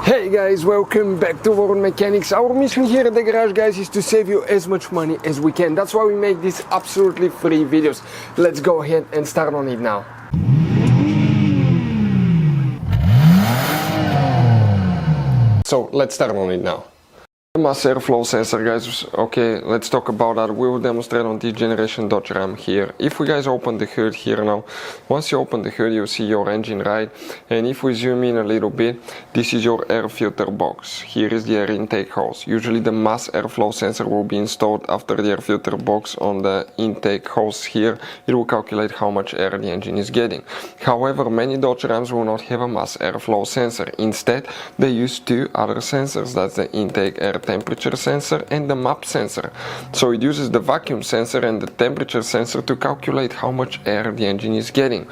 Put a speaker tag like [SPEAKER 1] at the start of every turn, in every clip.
[SPEAKER 1] Hey guys, welcome back to World Mechanics. Our mission here at the garage, guys, is to save you as much money as we can. That's why we make these absolutely free videos. Let's go ahead and start on it now. So let's start on it now. Mass airflow sensor, guys. Okay, let's talk about that. We will demonstrate on this generation Dodge Ram here. If we guys open the hood here now, once you open the hood you see your engine, right? And if we zoom in a little bit, this is your air filter box. Here is the air intake hose. Usually the mass airflow sensor will be installed after the air filter box on the intake hose here. It will calculate how much air the engine is getting. However, many Dodge Rams will not have a mass airflow sensor. Instead, they use two other sensors. That's the intake air temperature sensor and the MAF sensor. So it uses the vacuum sensor and the temperature sensor to calculate how much air the engine is getting.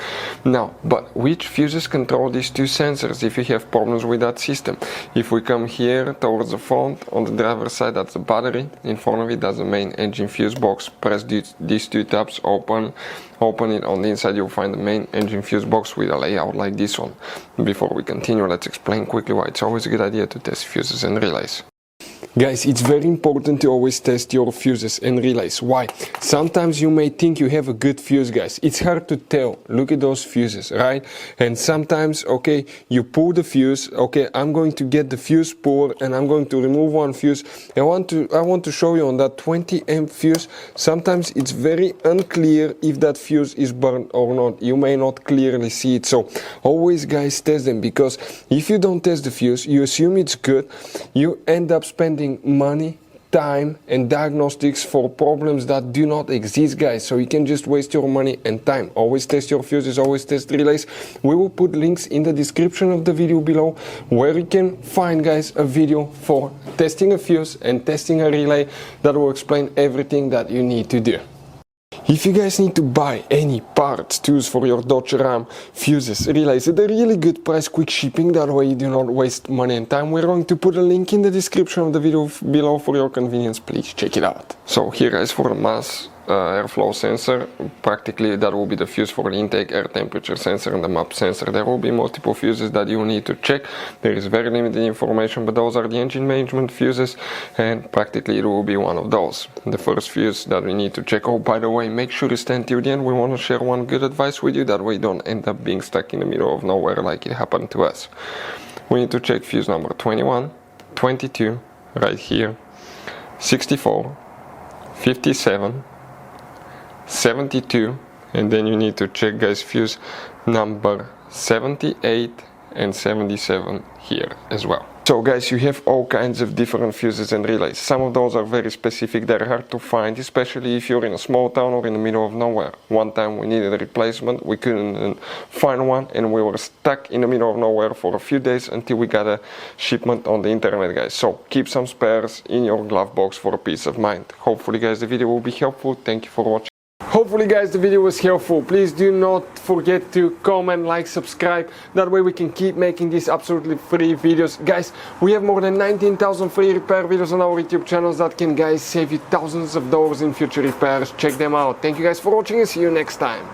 [SPEAKER 1] Now, but which fuses control these two sensors if you have problems with that system? If we come here towards the front, on the driver's side, that's the battery. In front of it, that's the main engine fuse box. Press these two tabs, open it. On the inside you'll find the main engine fuse box with a layout like this one. Before we continue, let's explain quickly why it's always a good idea to test fuses and relays. Guys, it's very important to always test your fuses and relays. Why? Sometimes you may think you have a good fuse, guys. It's hard to tell. Look at those fuses, right? And sometimes, okay, you pull the fuse. Okay, I'm going to get the fuse puller and I'm going to remove one fuse. I want to show you on that 20 amp fuse. Sometimes it's very unclear if that fuse is burned or not. You may not clearly see it. So always, guys, test them, because if you don't test the fuse, you assume it's good. You end up spending money, time and diagnostics for problems that do not exist, guys. So you can just waste your money and time. Always test your fuses, always test relays. We will put links in the description of the video below where you can find, guys, a video for testing a fuse and testing a relay that will explain everything that you need to do. If you guys need to buy any parts, tools for your Dodge Ram, fuses, relays at a really good price, quick shipping, that way you do not waste money and time, we're going to put a link in the description of the video below for your convenience. Please check it out. So here, guys, for the mass airflow sensor, practically that will be the fuse for the intake air temperature sensor and the MAF sensor. There will be multiple fuses that you need to check. There is very limited information, but those are the engine management fuses, and practically it will be one of those. The first fuse that we need to check. Oh, by the way, make sure to stand till the end. We want to share one good advice with you, that way you don't end up being stuck in the middle of nowhere like it happened to us. We need to check fuse number 21, 22, right here, 64, 57, 72, and then you need to check, guys, fuse number 78 and 77 here as well. So, guys, you have all kinds of different fuses and relays. Some of those are very specific, they're hard to find, especially if you're in a small town or in the middle of nowhere. One time we needed a replacement, we couldn't find one, and we were stuck in the middle of nowhere for a few days until we got a shipment on the internet, guys. So keep some spares in your glove box for a peace of mind. Hopefully, guys, the video will be helpful. Thank you for watching. Hopefully, guys, the video was helpful. Please do not forget to comment, like, subscribe. That way we can keep making these absolutely free videos. Guys, we have more than 19,000 free repair videos on our YouTube channels that can, guys, save you thousands of dollars in future repairs. Check them out. Thank you, guys, for watching and see you next time.